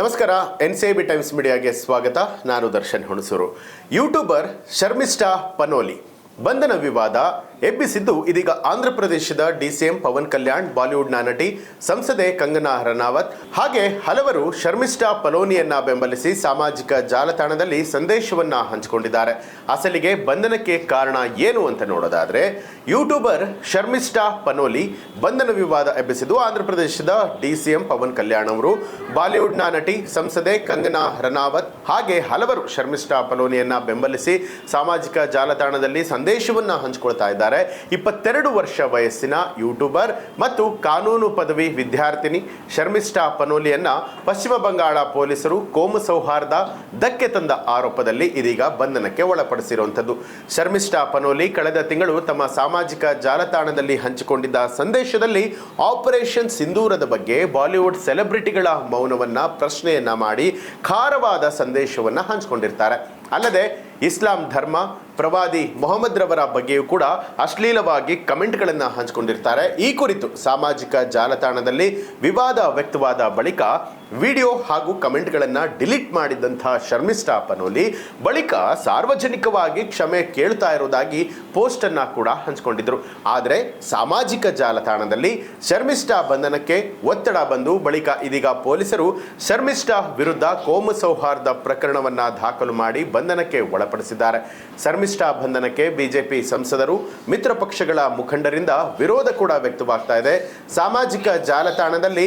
ನಮಸ್ಕಾರ. NCIB times ಮೀಡಿಯಾಗೆ ಸ್ವಾಗತ. ನಾನು ದರ್ಶನ್ ಹುಣಸೂರು. ಯೂಟ್ಯೂಬರ್ ಶರ್ಮಿಷ್ಠಾ ಪನೋಲಿ ಬಂಧನ ವಿವಾದ ಎಬ್ಬಿಸಿದ್ದು ಇದೀಗ ಆಂಧ್ರ ಪ್ರದೇಶದ DCM ಪವನ್ ಕಲ್ಯಾಣ್, ಬಾಲಿವುಡ್ನ ನಟಿ ಸಂಸದೆ ಕಂಗನಾ ರನಾವತ್ ಹಾಗೆ ಹಲವರು ಶರ್ಮಿಷ್ಠಾ ಪನೋಲಿಯನ್ನ ಬೆಂಬಲಿಸಿ ಸಾಮಾಜಿಕ ಜಾಲತಾಣದಲ್ಲಿ ಸಂದೇಶವನ್ನ ಹಂಚಿಕೊಂಡಿದ್ದಾರೆ. ಅಸಲಿಗೆ ಬಂಧನಕ್ಕೆ ಕಾರಣ ಏನು ಅಂತ ನೋಡೋದಾದ್ರೆ, ಯೂಟ್ಯೂಬರ್ ಶರ್ಮಿಷ್ಠಾ ಪನೋಲಿ ಬಂಧನ ವಿವಾದ ಎಬ್ಬಿಸಿದ್ದು ಆಂಧ್ರ ಪ್ರದೇಶದ DCM ಪವನ್ ಕಲ್ಯಾಣ್ ಅವರು, ಬಾಲಿವುಡ್ನ ನಟಿ ಸಂಸದೆ ಕಂಗನಾ ರನಾವತ್ ಹಾಗೆ ಹಲವರು ಶರ್ಮಿಷ್ಠಾ ಪನೋಲಿಯನ್ನ ಬೆಂಬಲಿಸಿ ಸಾಮಾಜಿಕ ಜಾಲತಾಣದಲ್ಲಿ ಸಂದೇಶವನ್ನ ಹಂಚಿಕೊಳ್ತಾ ಇದ್ದಾರೆ. 22 ವರ್ಷ ವಯಸ್ಸಿನ ಯೂಟ್ಯೂಬರ್ ಮತ್ತು ಕಾನೂನು ಪದವಿ ವಿದ್ಯಾರ್ಥಿನಿ ಶರ್ಮಿಷ್ಠಾ ಪನೋಲಿಯನ್ನ ಪಶ್ಚಿಮ ಬಂಗಾಳ ಪೊಲೀಸರು ಕೋಮು ಸೌಹಾರ್ದ ಧಕ್ಕೆ ತಂದ ಆರೋಪದಲ್ಲಿ ಇದೀಗ ಬಂಧನಕ್ಕೆ ಒಳಪಡಿಸಿರುವಂಥದ್ದು. ಶರ್ಮಿಷ್ಠಾ ಪನೋಲಿ ಕಳೆದ ತಿಂಗಳು ತಮ್ಮ ಸಾಮಾಜಿಕ ಜಾಲತಾಣದಲ್ಲಿ ಹಂಚಿಕೊಂಡಿದ್ದ ಸಂದೇಶದಲ್ಲಿ ಆಪರೇಷನ್ ಸಿಂಧೂರದ ಬಗ್ಗೆ ಬಾಲಿವುಡ್ ಸೆಲೆಬ್ರಿಟಿಗಳ ಮೌನವನ್ನ ಪ್ರಶ್ನೆಯನ್ನ ಮಾಡಿ ಖಾರವಾದ ಸಂದೇಶವನ್ನ ಹಂಚಿಕೊಂಡಿರ್ತಾರೆ. ಅಲ್ಲದೆ ಇಸ್ಲಾಂ ಧರ್ಮ, ಪ್ರವಾದಿ ಮೊಹಮ್ಮದ್ ರವರ ಬಗ್ಗೆಯೂ ಕೂಡ ಅಶ್ಲೀಲವಾಗಿ ಕಮೆಂಟ್ಗಳನ್ನು ಹಂಚಿಕೊಂಡಿರ್ತಾರೆ. ಈ ಕುರಿತು ಸಾಮಾಜಿಕ ಜಾಲತಾಣದಲ್ಲಿ ವಿವಾದ ವ್ಯಕ್ತವಾದ ಬಳಿಕ ವಿಡಿಯೋ ಹಾಗೂ ಕಮೆಂಟ್ಗಳನ್ನು ಡಿಲೀಟ್ ಮಾಡಿದಂತಹ ಶರ್ಮಿಷ್ಠಾ ಪನೋಲಿ ಬಳಿಕ ಸಾರ್ವಜನಿಕವಾಗಿ ಕ್ಷಮೆ ಕೇಳ್ತಾ ಇರೋದಾಗಿ ಪೋಸ್ಟ್ ಅನ್ನ ಕೂಡ ಹಂಚಿಕೊಂಡಿದ್ರು. ಆದರೆ ಸಾಮಾಜಿಕ ಜಾಲತಾಣದಲ್ಲಿ ಶರ್ಮಿಷ್ಠಾ ಬಂಧನಕ್ಕೆ ಒತ್ತಡ ಬಂದು ಬಳಿಕ ಇದೀಗ ಪೊಲೀಸರು ಶರ್ಮಿಷ್ಠಾ ವಿರುದ್ಧ ಕೋಮು ಸೌಹಾರ್ದ ಪ್ರಕರಣವನ್ನ ದಾಖಲು ಮಾಡಿ ಬಂಧನಕ್ಕೆ ಒಳಪಡಿಸಿದ್ದಾರೆ. ಶರ್ಮಿಷ್ಠಾ ಬಂಧನಕ್ಕೆ ಬಿಜೆಪಿ ಸಂಸದರು, ಮಿತ್ರ ಪಕ್ಷಗಳ ಮುಖಂಡರಿಂದ ವಿರೋಧ ಕೂಡ ವ್ಯಕ್ತವಾಗ್ತಾ ಇದೆ. ಸಾಮಾಜಿಕ ಜಾಲತಾಣದಲ್ಲಿ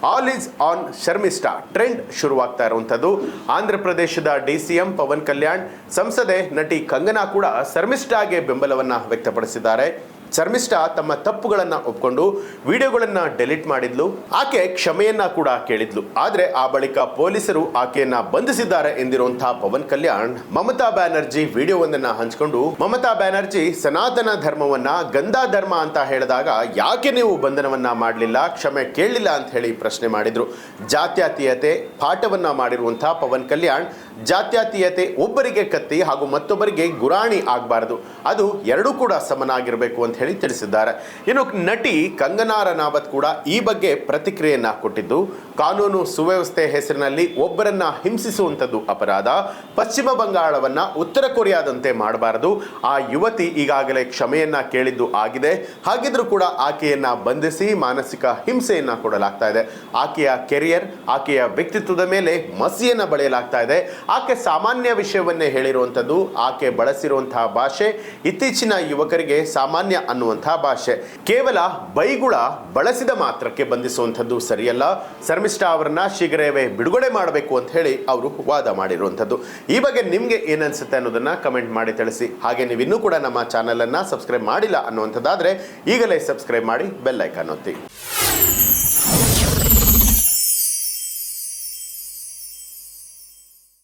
all eyes on Sharmishtha trend ಶುರುವಾಗ್ತಾ ಇರುವಂಥದ್ದು. ಆಂಧ್ರ ಪ್ರದೇಶದ DCM ಪವನ್ ಕಲ್ಯಾಣ್, ಸಂಸದೆ ನಟಿ ಕಂಗನಾ ಕೂಡ ಶರ್ಮಿಷ್ಠಾಗೆ ಬೆಂಬಲವನ್ನ ವ್ಯಕ್ತಪಡಿಸಿದ್ದಾರೆ. ಶರ್ಮಿಷ್ಠಾ ತಮ್ಮ ತಪ್ಪುಗಳನ್ನ ಒಪ್ಕೊಂಡು ವಿಡಿಯೋಗಳನ್ನ ಡಿಲೀಟ್ ಮಾಡಿದ್ಲು. ಆಕೆ ಕ್ಷಮೆಯನ್ನ ಕೂಡ ಕೇಳಿದ್ಲು. ಆದ್ರೆ ಆ ಬಳಿಕ ಪೊಲೀಸರು ಆಕೆಯನ್ನ ಬಂಧಿಸಿದ್ದಾರೆ ಎಂದಿರುವಂತಹ ಪವನ್ ಕಲ್ಯಾಣ್ ಮಮತಾ ಬ್ಯಾನರ್ಜಿ ವಿಡಿಯೋವನ್ನ ಹಂಚಿಕೊಂಡು, ಮಮತಾ ಬ್ಯಾನರ್ಜಿ ಸನಾತನ ಧರ್ಮವನ್ನ ಗಂಧಾ ಧರ್ಮ ಅಂತ ಹೇಳಿದಾಗ ಯಾಕೆ ನೀವು ಬಂಧನವನ್ನ ಮಾಡಲಿಲ್ಲ, ಕ್ಷಮೆ ಕೇಳಲಿಲ್ಲ ಅಂತ ಹೇಳಿ ಪ್ರಶ್ನೆ ಮಾಡಿದ್ರು. ಜಾತ್ಯತೀಯತೆ ಪಾಠವನ್ನ ಮಾಡಿರುವಂತಹ ಪವನ್ ಕಲ್ಯಾಣ್, ಜಾತ್ಯತೀಯತೆ ಒಬ್ಬರಿಗೆ ಕತ್ತಿ ಹಾಗೂ ಮತ್ತೊಬ್ಬರಿಗೆ ಗುರಾಣಿ ಆಗಬಾರದು, ಅದು ಎರಡೂ ಕೂಡ ಸಮನಾಗಿರಬೇಕು ಅಂತ ಹೇಳಿ ತಿಳಿಸಿದ್ದಾರೆ. ಇನ್ನು ನಟಿ ಕಂಗನಾ ರನಾವತ್ ಕೂಡ ಈ ಬಗ್ಗೆ ಪ್ರತಿಕ್ರಿಯೆಯನ್ನ ಕೊಟ್ಟಿದ್ದು, ಕಾನೂನು ಸುವ್ಯವಸ್ಥೆ ಹೆಸರಿನಲ್ಲಿ ಒಬ್ಬರನ್ನ ಹಿಂಸಿಸುವಂಥದ್ದು ಅಪರಾಧ, ಪಶ್ಚಿಮ ಬಂಗಾಳವನ್ನ ಉತ್ತರ ಕೊರಿಯಾದಂತೆ ಮಾಡಬಾರದು, ಆ ಯುವತಿ ಈಗಾಗಲೇ ಕ್ಷಮೆಯನ್ನ ಕೇಳಿದ್ದು ಆಗಿದೆ, ಹಾಗಿದ್ರೂ ಕೂಡ ಆಕೆಯನ್ನ ಬಂಧಿಸಿ ಮಾನಸಿಕ ಹಿಂಸೆಯನ್ನ ಕೊಡಲಾಗ್ತಾ ಇದೆ, ಆಕೆಯ ಕೆರಿಯರ್, ಆಕೆಯ ವ್ಯಕ್ತಿತ್ವದ ಮೇಲೆ ಮಸಿಯನ್ನ ಬಳಿಯಲಾಗ್ತಾ ಇದೆ, ಆಕೆ ಸಾಮಾನ್ಯ ವಿಷಯವನ್ನೇ ಹೇಳಿರುವಂಥದ್ದು, ಆಕೆ ಬಳಸಿರುವಂತಹ ಭಾಷೆ ಇತ್ತೀಚಿನ ಯುವಕರಿಗೆ ಸಾಮಾನ್ಯ ಅನ್ನುವಂತಹ ಭಾಷೆ, ಕೇವಲ ಬೈಗುಳ ಬಳಸಿದ ಮಾತ್ರಕ್ಕೆ ಬಂಧಿಸುವಂಥದ್ದು ಸರಿಯಲ್ಲ, ಶರ್ಮಿಷ್ಠಾ ಅವರನ್ನ ಶೀಘ್ರವೇ ಬಿಡುಗಡೆ ಮಾಡಬೇಕು ಅಂತ ಹೇಳಿ ಅವರು ವಾದ ಮಾಡಿರುವಂಥದ್ದು. ಈ ಬಗ್ಗೆ ನಿಮ್ಗೆ ಏನನ್ಸುತ್ತೆ ಅನ್ನೋದನ್ನ ಕಮೆಂಟ್ ಮಾಡಿ ತಿಳಿಸಿ. ಹಾಗೆ ನೀವು ಇನ್ನೂ ಕೂಡ ನಮ್ಮ ಚಾನೆಲ್ ಅನ್ನ ಸಬ್ಸ್ಕ್ರೈಬ್ ಮಾಡಿಲ್ಲ ಅನ್ನುವಂಥದ್ದಾದ್ರೆ ಈಗಲೇ ಸಬ್ಸ್ಕ್ರೈಬ್ ಮಾಡಿ ಬೆಲ್ ಐಕಾನ್ ಒತ್ತಿ.